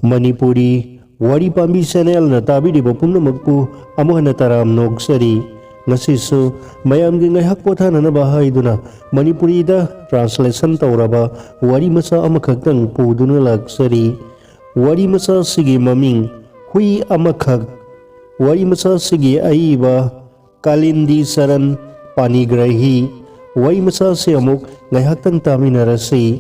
Manipuri Wari Pambi Channel na tabiriba pumnamakpu amuha na taram nogsari ngasisu mayam gi ngaihak pothananaba haiduna Manipuri da translation tauraba wari masa amakhaktang puduna laksari wari masa sigi maming hui amakhak wari masa sigi aiba Kalindi Saran Panigrahi wari masa se amuk ngaihaktang taminarasi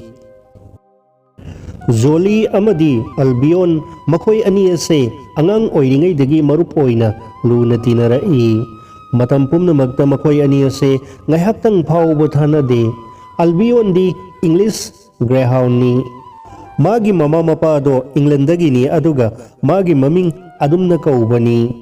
Zoli amadi Albion makoy ani ase angang oiringay dagi marup oina luna tinarai matampum na magta makoy ani ase ngaihaktang paubotana de Albion di English Greyhound ni magi mama mapado England dagi ni aduga magi maming adum na kaubani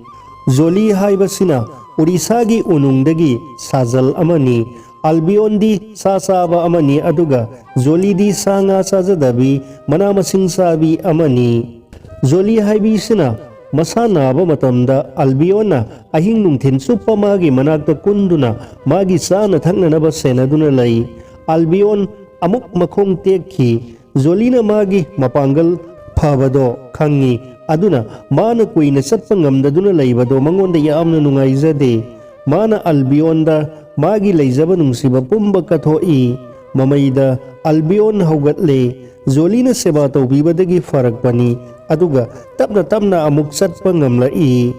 Zoli haibasina Urisagi unung dagi Sajal amani Albion di sasaba amani aduga Zoli di sanga sajadabi manamasing sabi amani Zoli haibi sina masana ba matamda Albion na ahing nungtin supa magi managta kunduna magi sana thakna naba senaduna lay Albion amuk makong tekhi Zoli na magi mapanggal phabado khangi aduna mana kuina satpa ngamdaduna laybado mangonda yaamna nungaizade mana Albion da magi leizaba nungsiba pumba kathoi mamayda Albion haugatle Zoli na seba tawbibadagi farakpani aduga tapna amuk satpa ngamlai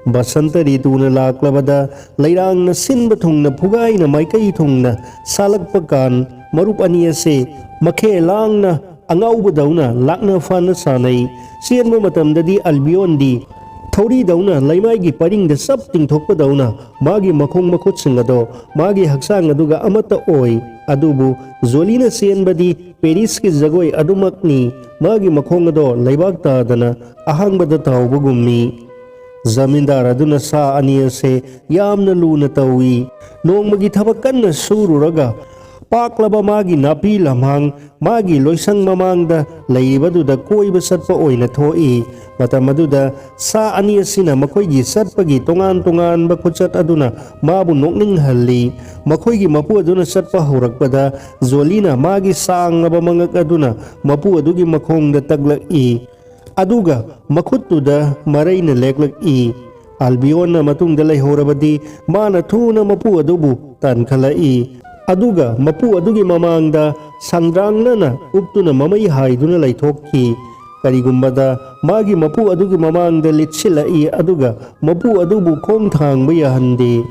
basanta rituna laklabada lairang na sinba thungna phugay na maikay thungna salagpakan marup aniyase makhe lang na angauba dauna lakna fana sanay siyan mo matamdadi Albion di Thori dauna laimai gi paring da sab tingthokpa dauna magi makhong makhut singado magi haksang aduga amata oi adubu Zoli na siyanbadi Paris ki jagoi adumakni magi makhong ado laibak ta dana ahangbada tawbugummi zamindar aduna sa aniyase yamna luna tawi nongmagi thabak kanna sururaga paklaba magi napi lamhang magi loisang mamangda laibaduda koiba satpa oina thoi matamaduda sa aniyasina makoygi satpagi tongan ba khutsat aduna mabu nokning halli makoygi mapu aduna satpa horakpada Zolina magi sang aba mangak aduna mapu adugi makhongda taglak-i aduga makhuttuda maray na leklak-i Albion na matungda layhorabadi mana thuna mapu adubu tankhalai aduga mapu adugi mamangda sandrangna na uptuna mamay haiduna laythokki karigumbada magi mapu adugi mamangda litsilai aduga mapu adubu khongthangba yahande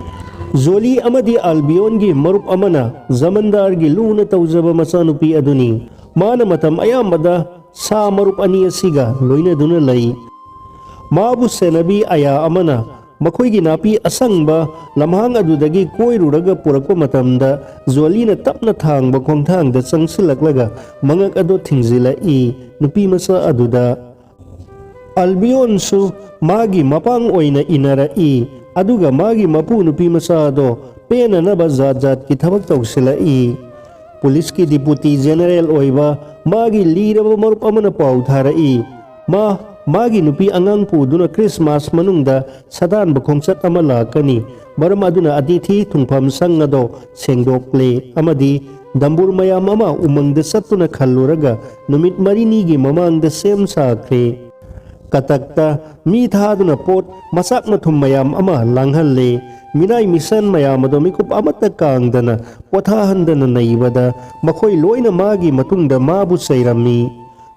Zoli amadi Albion gi marup amana zamandar gi luna tawjaba masanupi aduni mana matam ayambada sa marup aniyasiga loina duna lay mabu senabi aya amana makoygi napi asangba lamhang adudagi koiruraga purakpa matamda Zolina tapna thangba khongthangda changsilaklaga mangak ado thingzilai nupi masa aduda Albion su magi mapang oina inarai aduga magi mapu nupi masa ado pena naba zat ki thabak tawsilai Police ki Deputy General oiba magi liraba marup amana pau tharai magi nupi angang puduna Christmas manungda sadan bakhongchat ama lakani maram aduna atithi thungpham sangado sengdokle amadi dambur mayam ama umangda satuna khalluraga numit marini gi mamangda sem sakre katakta mi thaduna pot masak mathum mayam ama langhalle minai mission mayam ado mikup amata kangdana pothahandana naibada makhoi loina magi matungda mabu sairami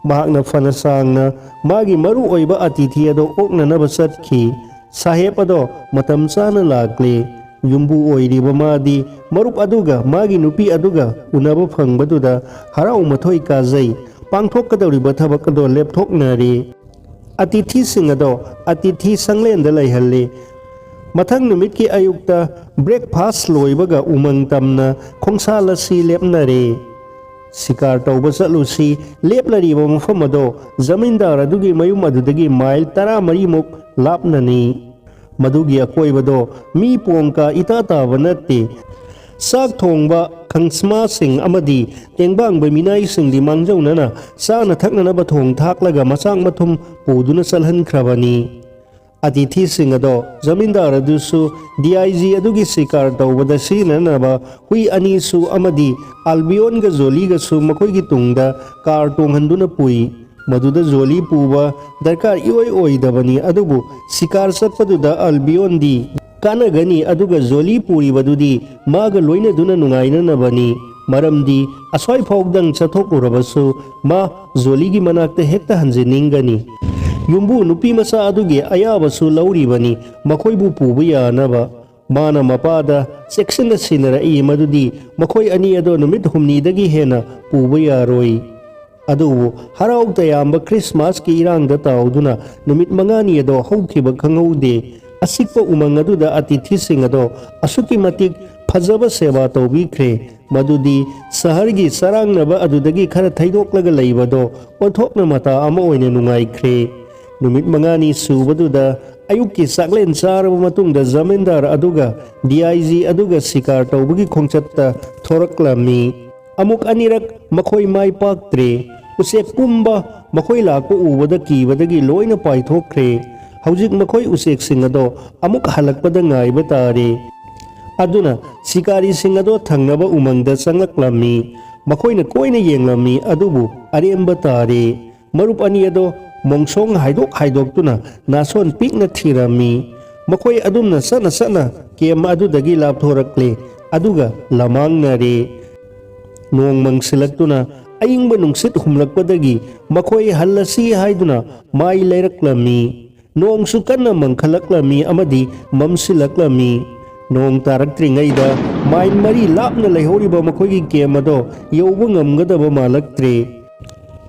mahakna fanasangna magi maru oiba atithi ado okna naba satkhi sahep ado matam sana lakle yumbu oiriba madi marup aduga magi nupi aduga unaba phangbaduda harau mathoi kazai pangthokkadawriba thabak ado lepthoknari atithi sing ado atithi sanglenda laihalle mathang numit ki ayukta breakfast loibaga umang tamna khongsala si lepnare Sikar tauba satlusi leplariba mafam ado zamindar adugi mayum adudagi mile 13 muk lapnani madugi akoibado mi pongka itataba natte sak thongba khangsma sing amadi tengbang ba minai sing di mangjaunana sana thaknana ba thong thaklaga masang mathum puduna salhan khrabani atithi sing ado zamindar adusu DIG adugi sikar tawbada sinanaba hui ani su amadi Albion ga Zoli ga su makoy gi tungda kar tonghanduna pui मदुदा जोली पुबा दरकार इओई ओइदबनी अदुबु शिकार चटपदुदा अल्बियोनदी कानगनी अदुगा जोली पुरीबदुदी मागा लोइना दुना नुंगाइननबनी मरमदी असोय फौगदंग चथोकुरबसु मा जोलीगी मनाक्ता हेक्ता हंजिनिंगनी युम्बु नुपी मसा अदुगे अयाबसु लौरीबनी मखोइबु पुबु यानबा माना मपादा section सिनरई मदुदी मखोइ अनि अदो नुमित हुमनीदगी हेना पुबु यारोई अदुबु हराउ तयाम्ब क्रिसमस की इरांगदा ताउदुना नुमित मंगानी अदो हौखिबा खंगौदे असिकपा उमंग अदुदा अतिथिसिंग अदो असुकी मतिक फजब सेवा तौबिख्रे मदुदी सहरगी सरांगनबा अदुदगी खरा थैदोक्लगा लैबदो ओथोकना मता अमा ओइना नुंगाइख्रे नुमित मंगानी सुबदुदा अयुक्की साकलेन चारब मतुंगदा जमींदार अदुगा डीआईजी अदुगा शिकार तौबगी खोंचत्ता थोरक्लामी अमुक अनिरक मखोई माई पाक्त्रे उसेक पुंबा मखोई लाकपा उबदा कीबदगी लोइना पाइथोक्रे हौजिक मखोई उसेक सिंग अदो अमुक हलकपदा ngaइबा तारे अदुना शिकारी सिंग अदो थंगनबा उमंगदा चंगलक्लामी मखोइना कोइना येंगलामी अदुबु अरेंबा तारे मरुप अनि अदो मोंगसोंग हाइदोक्तुना नासोन पिकना थीरामी मखोई अदुमना सना केम अदुदगी लापथोरक्ले अदुगा लमांगनरे नोंग मंगसिलक्तुना अयिंगबा नुंगसित हुमलक्पदगी मखोई हल्लसी हाइदुना माई लैरक्लामी नोंगसु कन्ना मंखलक्लामी अमदी ममसिलक्लामी नोंग तारक्त्रिङैदा माइन मरी लापना लैहोरिबा मखोइगी केम अदो यौबा ngamgadaba मालक्त्रे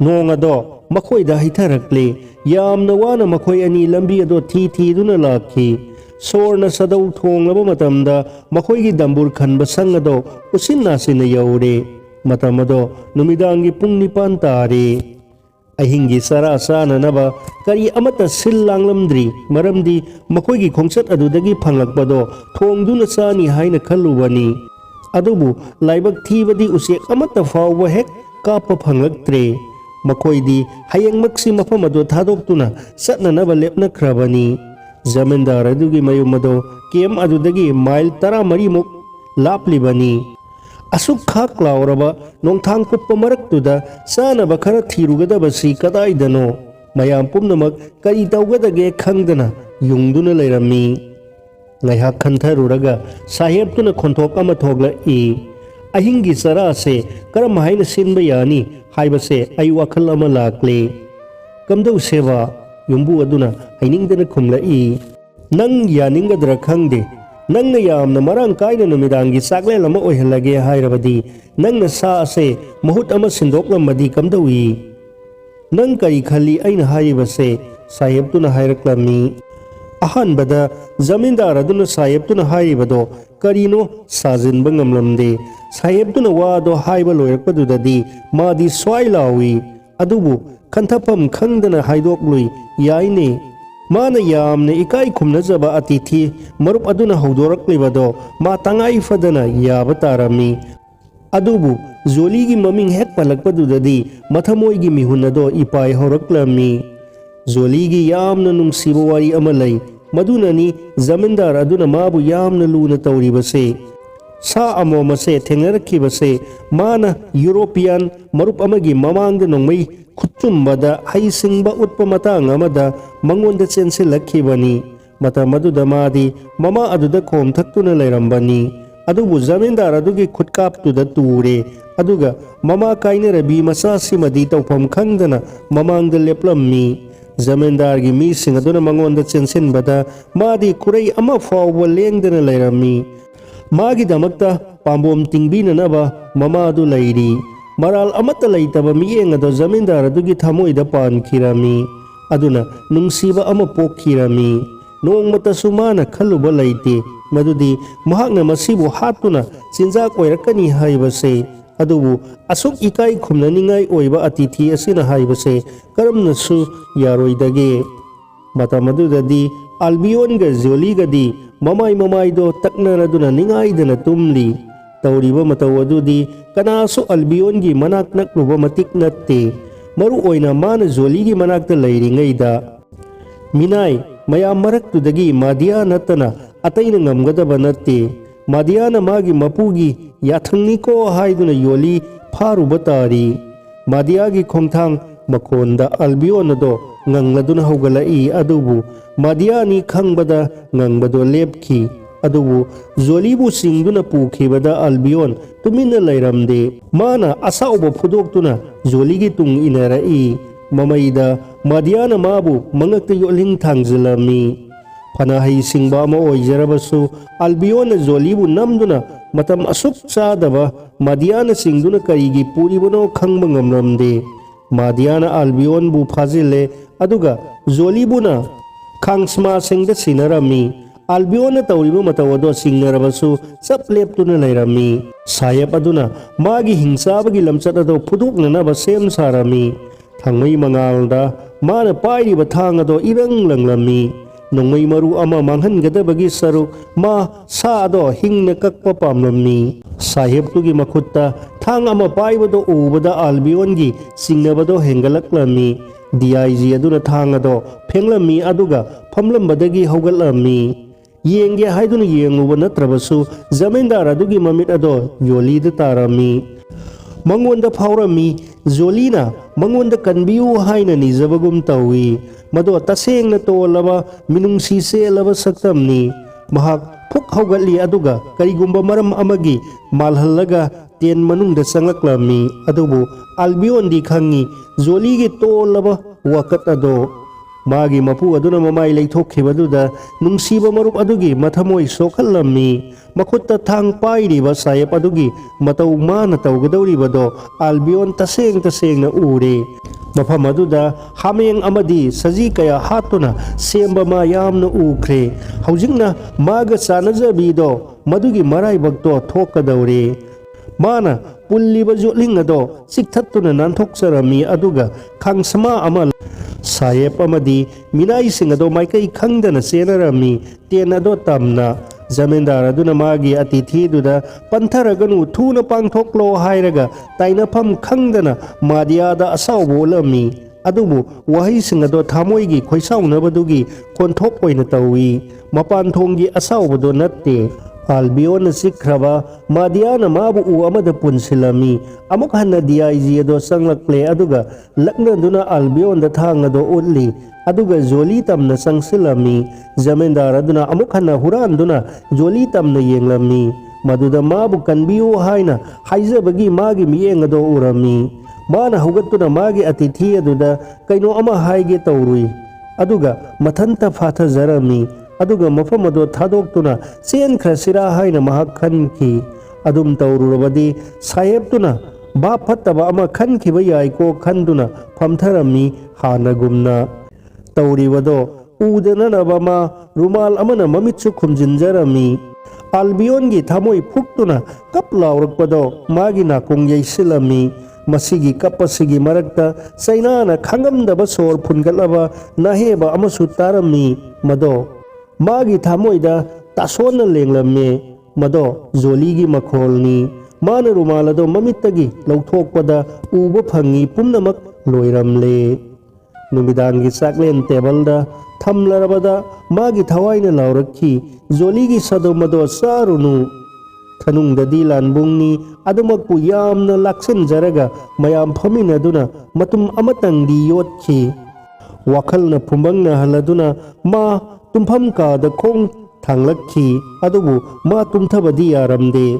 नोंग अदो मखोइदा हिथरक्ले यामना वाना मखोइ अनि लंबी अदो थीदुना लाखी सोरना सदौ थोंगलबा मतमदा मखोइगी दंबुर खनबा संग अदो उसिन्नासिना यौरे मतम अदो नुमिदांगी पुंग निपान तारे अहिंगी सरा साननबा करी अमता सिल लांगलमद्री मरमदी मखोइगी खोंचत अदुदगी फंगलक्पदो थोंगदुना चानी हाइना खल्लुबनी अदुबु लाइबक थीबदी उसेक अमता फावबा हेक कापा फंगलक्त्रे मखोइदी हयेंगमक्सी मफम अदो थादोक्तुना चटननबा लेपनख्रबनी जमींदार अदुगी मयुम अदो केम अदुदगी माइल 13 मुक लापलिबनी असुक खाक लाउरबा नोंथांग कुप्पा मरक्तुदा चानबा खरा थीरुगदबसी कदाइदनो मयाम पुम्नमक करी तौगदगे खंगदना युंगदुना लैरम्मी ngaiha khantharuраga sahebtuna khonthok ama thoglai ahingi sara se karam haina sinba yani haibase ai wakhal ama lakle kamdau seva yumbu aduna hainingdana khumlai nang yaningadra khangde nangna yamna marang kaina numidangi sakle lama oihalage hairabadi nangna sa ase mahut ama sindoklamadi kamdawi nang kari khali aina haibase sahebtuna hairaklammi अहनबदा जमींदार अदुना साहेबतुना हाइबदो करीनो साजिनबा ngamlamde साहेबतुना वादो हाइबा लोयरपदुददी मादी स्वाइ लावी अदुबु खंथफम खंगदना हाइदोकलुई याइने माना यामने इकाई खुमनजबा अतिथि मरुप अदुना हौदोरक्लिबदो मा तंगाई फदना याबा तारमी अदुबु जोलीगी ममिंग हेक पलकपदुददी मथमोइगी मिहुनदो इपाई होरक्लमी जोलीगी यामना नुंगसिबा वारी अमा लई मदुननी जमींदार अदुना माबु यामना लूना तौरिबसे सा अमोमसे थेंगरखिबसे माना यूरोपियन मरुप अमगी ममांग नोंगमई खुच्चुम्बदा हाइसिंगबा उत्पा मतांग अमदा मंगोंदा चेंसिलखिबनी मता मदुदा मादी ममा अदुदा खोमथक्तुना लैरंबनी अदुबु जमींदार अदुगी खुटकापतुदा तूरे अदुगा ममा काइनरबी मसासिमदी तौफम खंगदना ममांगदा लेपलम्मी जमींदार की मीसिंग अदुना मंगोंदा चेंसिनबदा मादी कुरई अमा फावबा लेंगदना लैरम्मी मागी दमक्ता पाम्बोम तिंगबीननबा ममा अदु लैरी मराल अमत्ता लैतबा मियेंग अदो जमींदार अदुगी थमोइदा पानखिरमी अदुना नुंगसिबा अमा पोखिरमी नोंगमतसु माना खल्लुबा लैते मदुदी महाक्ना मसिबु हातुना चिंजाक ओइरकनी हाइबसे अदुबु असुक इकाई खुमननिंगाई ओइबा अतिथि असिना हाइबसे करमनसु यारोइदगे मतमदुददी अल्बियोनगा जोलीगदी ममाई ममाईदो तकनरदुना निंगाइदना तुमली तौरिबा मतौ अदुदी कनासु अल्बियोनगी मनाक नक्लुबा मतिक नत्ते मरु ओइना माना जोलीगी मनाकता लैरिङैदा मिनाई मयाम मरक्तुदगी मादिया नत्तना अतैना ngamgadaba natte मादियाना मागी मपुगी याथंगनिको हाइदुना योली फारुबा तारी मादियागी खोंथांग makonda albion ado ngangladuna haugalai adubu madiani khangbada ngangbado lepki adubu zolibu singduna pukhibada albion tumina lairamde mana asauba phudoktuna zoligi tung inarai mamaida madiana mabu mangakta yoling thangjilami phana hai singba ama oijarabasu albion zolibu namduna matam asuk sadaba madiana singduna karigi puribono khangba ngamramde madiana albion bu phazile aduga zolibuna khangsma singda sinarami albion tawriba matawado singnarabasu sapleptuna lairami sayap aduna magi hingsabagi lamchat ado phuduknana ba sem sarami thangmai mangalda mana pairiba thang ado irang langlami nongmai maru ama manghangadabagi saruk ma sa ado hingna kakpa pamlamni sahib tugi makhutta thang ama paibado ubada albion gi singnabado hengalaklami dig aduna thang ado phenglami aduga phamlambadagi haugalami yenge haiduna yenguba natrabasu zamindar adugi mamit ado yolida tarami mangonda phaurami zolina mangonda kanbiu haina nizabagum tawi mado tasengna tolaba minungsi selaba saktamni mahak phuk haugali aduga karigumba maram amagi malhallaga ten manungda sangaklami adubu albion di khangi zoligi tolaba wakat ado magi mapu aduna mamai leithokhibaduda nungsiba marup adugi mathamoi sokhallammi makhutta thang pairiba sayap adugi matau mana tawgadawribado albion taseng na ure mafam aduda hameng amadi saji kaya hatuna semba ma yamna ukhre haujingna maga sanajabido madugi maraibakto thokadawre mana pulliba joling ado sikthatuna nanthokcharami aduga khangsama ama sayep amadi minai singado maikai khangdana senarami tenado tamna zamindar aduna magi atithi duda pantharaganu thuna pangthoklo hairaga tainafam khangdana madiada asau bolami adubu wahai singado thamoigi khoisaunabdugi konthok oina tawi mapan thonggi asaubodo natte albion sikraba madiana mabu u amada punsilami amuk hanna dig ado sanglakle aduga lakna duna albion da thang ado ulli aduga zoli tamna sangsilami zamindar aduna amuk hanna huran duna zoli tamna yenglami maduda mabu kanbiu haina haijabagi magi miyeng ado urami mana hugatuna magi atithi aduda kaino ama haige tawrui aduga mathanta phatha zarami aduga mafam ado thadokuna chen khrasira haina mahak khanki adum tawrurabadi sayeptuna ba phattaba ama khankhiba yaiko khanduna phamtharami hanagumna tawribado udananaba ma rumal amana mamitsu khumjinjarami albion gi thamoi phuktuna kaplaurakpado magi nakong yaisilami masigi kapasigi marakta sainana khangamdaba sor phungalaba naheba amasu tarami mado magi thamoida tasona lenglame mado zoligi makholni mana rumalado mamittagi lauthokpada uba phangi pumnamak loiramle numidangi saklen tebalda thamlarabada magi thawaina laurakhi zoligi sadomado sarunu thanungdadi lanbungni adumakpu yamna laksen jaraga mayam phaminaduna matum amatangdi yotkhi wakhalna phumangna haladuna ma tumpham kada khong thanglakhi adubu ma tumthabadi yaramde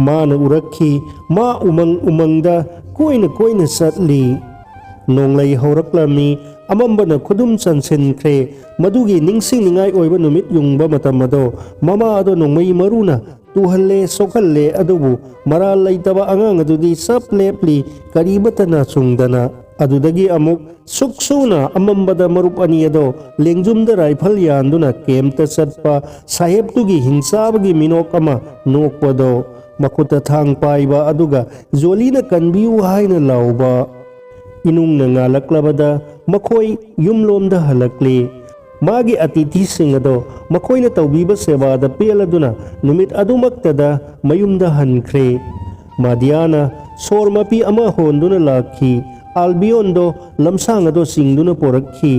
mana urakhi ma umangda koina satli nonglai horaklami amambana khudum chansenkhre madugi ningsingningai oiba numit yungba matamado mama ado nongmai maruna tuhalle sokhalle adubu maral laitaba angang adudi saplepli karibatana chungdana adudagi amuk suksuna amambada marup ani ado lengjumda rifle yanduna kemta satpa saheb tugi hingsabagi minok ama nokpado makuta thang paiba aduga zolina kanbiu haina lauba inungna ngalaklabada makhoi yumlomda halakle magi atithi singado makhoina tawbiba sebada peladuna numit adumaktada mayumda hankhre madiana sormapi ama honduna lakhi albion do lamsang ado singduna porakhi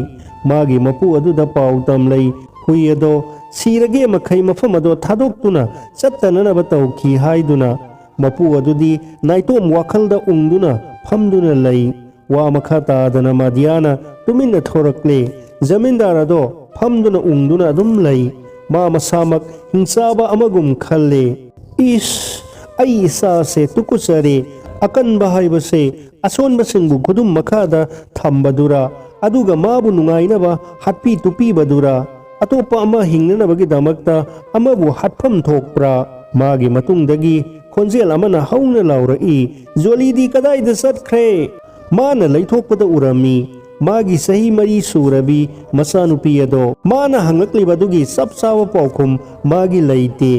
magi mapu aduda pau tamlai hui ado sirage makhai mafam ado thadoktuna chattananaba tawkhi haiduna mapu adudi naitom wakhalda ungduna phamduna lai वा मखा तादना मादियाना तुमिन थोरकले जमींदार अदो फमदुना उंगदुना अदुम लई मा मसामक हिंसाबा अमगुम खल्ले इस आई इसा से तुकुचरे अकनबा हाइबसे असोनबसिंगु खुदुम मखादा थंबदुरा अदुगा माबु नुंगाइनबा हत्पी तुपीबदुरा अतोपा अमा हिंगनबगिदमक्ता अमबु हत्फम थोकप्रा मागी मतुंगदगी खोंजेल अमना हौना लाउरई जोलीदी कदाइदा चटख्रे माना लैथोकपदा उरमी मागी सही मरी सूरबी मसानुपी अदो माना हंगक्लिबदुगी सब सावा पाउखुम मागी लैते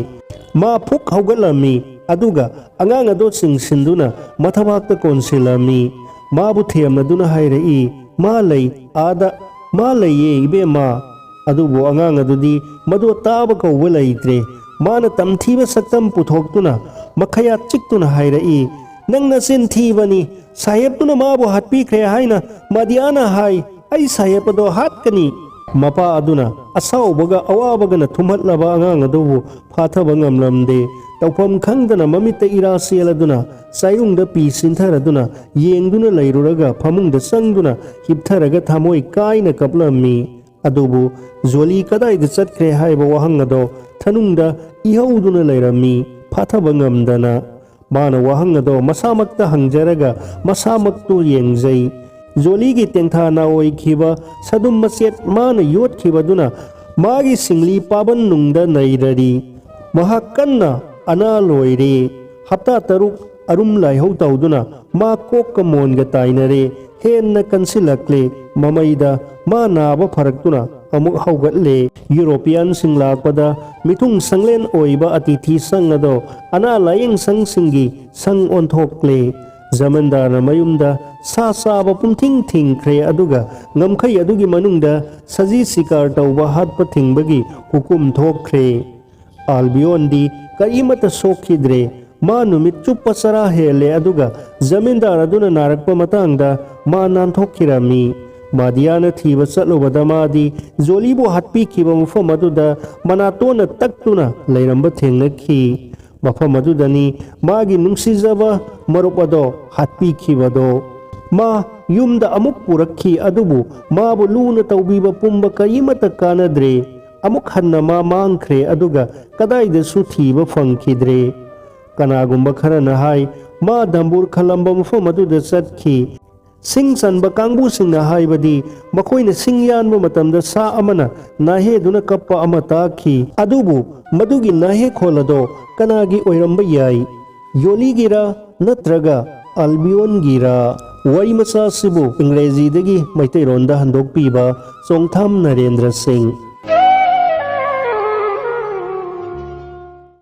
मा फुक हौगलमी अदुगा अंगांग अदो सिंसिंदुना मथबाक्ता कोनसिलमी माबु थेमनदुना हाइरई मा लई आदा मा लइये इबेमा अदुबो अंगांग अदुदी मदो ताब कौबा लैत्रे माना तमथीबा सक्तम पुथोक्तुना मखया चिक्तुना हाइरई नंग नसिन थीबनी साहेबतुना माबु हत्पीख्रे हाइना मादियाना हाइ आई साहेबदो हातकनी मपा अदुना असाउबगा अवाबगना थुमहत्लबा अंगांग अदुबु फाथबा ngamlamde तौफम खंगदना ममित्ता इरासेलदुना साइरुंगदा पी सिंथरदुना येंगदुना लैरुरगा फमुंगदा संगदुना हिपथरगा थामोय कायना कपलमी अदुबु जोली कदाइदा चटख्रे हाइबा वहंग अदो थनुंगदा इहौदुना लैरमी फाथबा ngamdana माना वहंग अदो मसामक्ता हंगजरगा मसामक्तु येंगजै जोली की तेंथाना ओइखिबा सदुम मसेट माना योटखिबदुना मागी सिंगली पाबन नुंगदा नैररी महाकन्ना अना लोइरे हप्ता तरुक अरुम लाइहौ तौदुना मा कोक मोनगा ताइनरे हेन्ना कंसिलक्ले ममैदा मा नाबा फरक्तुना अमुक हौगतले यूरोपियन सिंग लाकपदा मिथुंग संगलेन ओइबा अतिथि संग अदो अना लायेंग संग सिंगी संग ओंथोक्ले जमींदार मयुमदा सा साबा पुंथिंग थिंख्रे अदुगा ngमखै अदुगी मनुंगदा सजी शिकार तौबा हातपा थिंबगी हुकुम थोक्ख्रे आल्बियोनदी करीमत सोखिद्रे मा नुमित चुप्पा सरा हेले अदुगा जमींदार अदुना नारकपा मतंगदा मा नानथोक्खिरामी मादियाना थीबा चलुबदा मादी जोलीबु हत्पीखिबा मफम अदुदा मनातोना तक्तुना लैरंबा थेंगनखि मफम अदुदनी मागी नुंसिजबा मरुप अदो हत्पीखिबदो मा युमदा अमुक पुरक्खि अदुबु माबु लूना तौबीबा पुंबा करीमत कानद्रे अमुक हन्ना मा मांगख्रे अदुगा कदाइदसु थीबा फंखिद्रे कनागुंबा खरना हाय मा दंबुर खलंबा मफम अदुदा चटखि सिंग सनबा कांगबु सिंगना हाइबदी मखोइना सिंग यानबा मतमदा सा अमना नाहेदुना कप्पा अमा ताखि अदुबु मदुगी नाहे खोलदो कनागी ओइरंबा याई योलीगिरा नत्रगा अल्बियोनगिरा वरी मचा सिबु इंग्रेजीदगी मैतैरोंदा हंदोकपीबा चोंगथाम नरेंद्र सिंह।